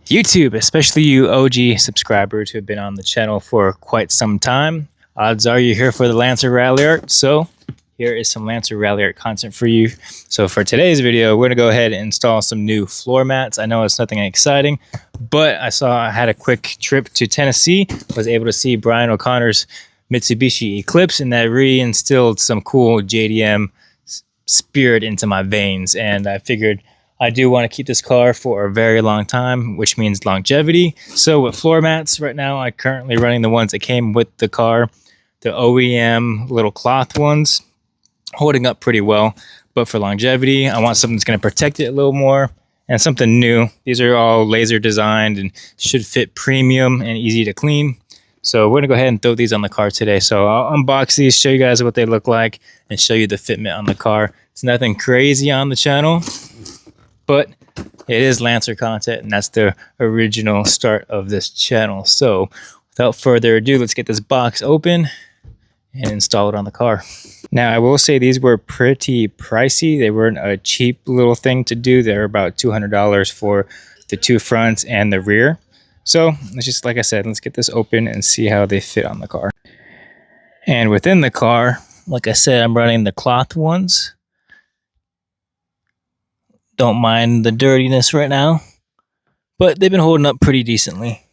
YouTube, especially you OG subscribers who have been on the channel for quite some time. Odds are you're here for the Lancer ralliart, so here is some Lancer ralliart content for you. So for today's video, we're gonna go ahead and install some new floor mats. I know it's nothing exciting, but I had a quick trip to Tennessee, was able to see Brian O'Connor's Mitsubishi Eclipse, and that reinstilled some cool JDM spirit into my veins, and I figured I do want to keep this car for a very long time, which means longevity. So with floor mats right now, I'm currently running the ones that came with the car, the OEM little cloth ones, holding up pretty well. But for longevity, I want something that's going to protect it a little more and something new. These are all laser designed and should fit premium and easy to clean. So we're going to go ahead and throw these on the car today. So I'll unbox these, show you guys what they look like, and show you the fitment on the car. It's nothing crazy on the channel, but it is Lancer content, and that's the original start of this channel. So without further ado, let's get this box open and install it on the car. Now, I will say these were pretty pricey. They weren't a cheap little thing to do. They're about $200 for the two fronts and the rear. So let's just, like I said, let's get this open and see how they fit on the car. And within the car, like I said, I'm running the cloth ones. Don't mind the dirtiness right now, but they've been holding up pretty decently.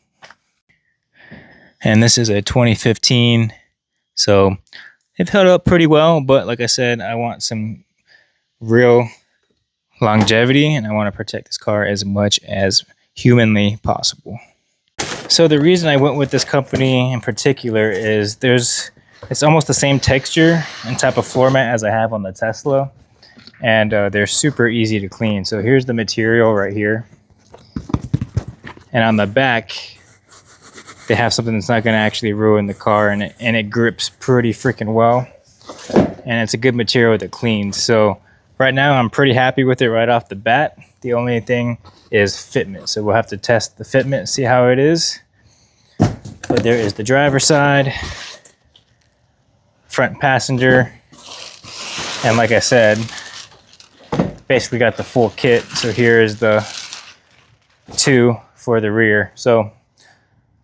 And this is a 2015, so they've held up pretty well, but like I said, I want some real longevity, and I want to protect this car as much as humanly possible. So the reason I went with this company in particular is it's almost the same texture and type of floor mat as I have on the Tesla. And they're super easy to clean. So here's the material right here. And on the back, they have something that's not going to actually ruin the car, and it grips pretty freaking well. And it's a good material that cleans. So right now, I'm pretty happy with it right off the bat. The only thing is fitment. So we'll have to test the fitment, see how it is. But there is the driver's side, front passenger, and like I said, basically got the full kit. So here is the two for the rear. So I'm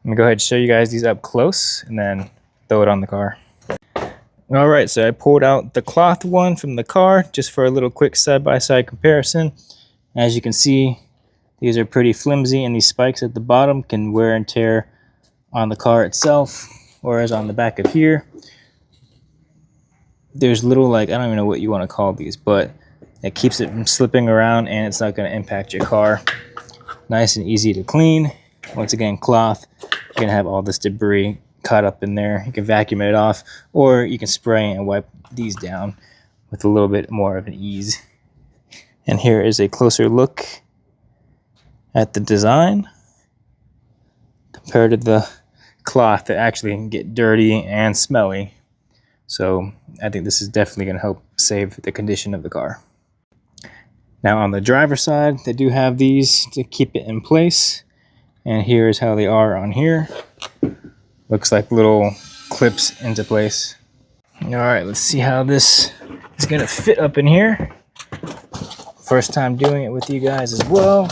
gonna go ahead and show you guys these up close and then throw it on the car. All right, so I pulled out the cloth one from the car just for a little quick side-by-side comparison. As you can see, these are pretty flimsy, and these spikes at the bottom can wear and tear on the car itself, whereas on the back of here, there's little, like, I don't even know what you want to call these, but it keeps it from slipping around, and it's not going to impact your car. Nice and easy to clean. Once again, cloth. You're going to have all this debris caught up in there. You can vacuum it off, or you can spray and wipe these down with a little bit more of an ease. And here is a closer look at the design compared to the cloth that actually can get dirty and smelly. So I think this is definitely going to help save the condition of the car. Now on the driver's side, they do have these to keep it in place. And here is how they are on here. Looks like little clips into place. All right, let's see how this is going to fit up in here. First time doing it with you guys as well.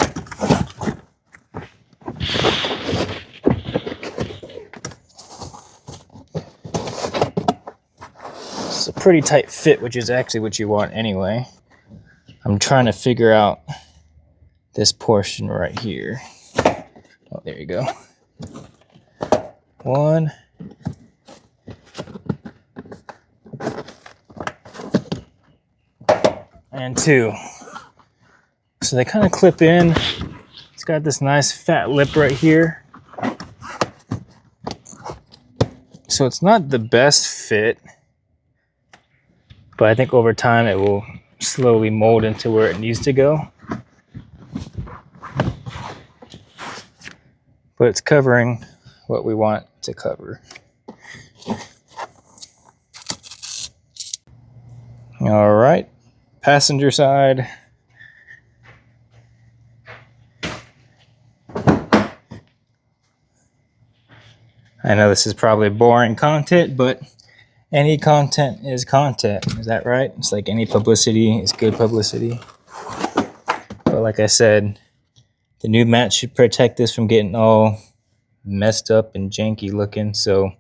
It's a pretty tight fit, which is actually what you want anyway. I'm trying to figure out this portion right here. Oh, there you go. One. And two. So they kind of clip in. It's got this nice fat lip right here. So it's not the best fit, but I think over time it will slowly mold into where it needs to go. But it's covering what we want to cover. All right, passenger side. I know this is probably boring content, but any content is content. Is that right? It's like any publicity is good publicity. But like I said, The new mat should protect this from getting all messed up and janky looking. So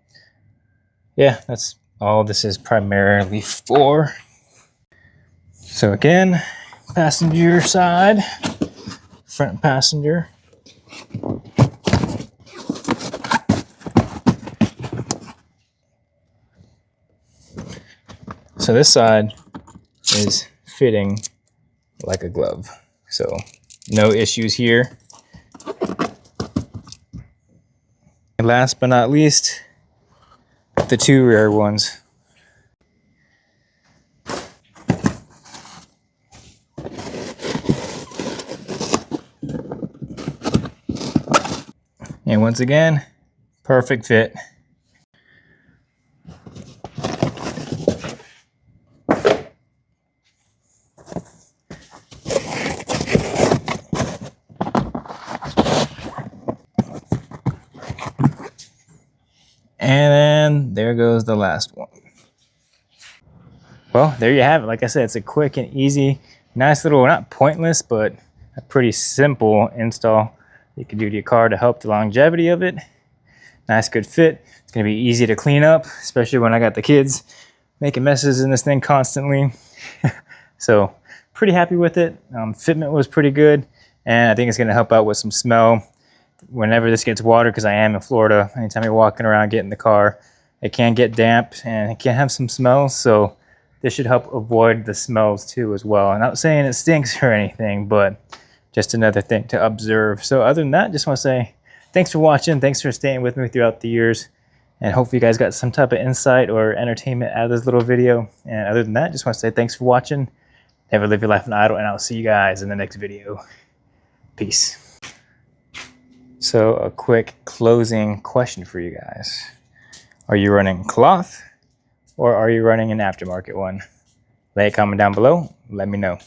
yeah, that's all this is primarily for. So again, passenger side, front passenger. So this side is fitting like a glove. So no issues here. And last but not least, the two rear ones. And once again, perfect fit. And then there goes the last one. Well, there you have it. Like I said, it's a quick and easy, nice little, not pointless, but a pretty simple install you can do to your car to help the longevity of it. Nice, good fit. It's going to be easy to clean up, especially when I got the kids making messes in this thing constantly. So pretty happy with it. Fitment was pretty good, and I think it's going to help out with some smell whenever this gets water, because I am in Florida. Anytime you're walking around, get in the car, it can get damp and it can have some smells. So this should help avoid the smells too as well. I'm not saying it stinks or anything, but just another thing to observe. So other than that, just want to say thanks for watching. Thanks for staying with me throughout the years. And hopefully you guys got some type of insight or entertainment out of this little video. And other than that, just want to say thanks for watching. Never live your life in idle, and I'll see you guys in the next video. Peace. So a quick closing question for you guys. Are you running cloth or are you running an aftermarket one? Lay a comment down below. Let me know.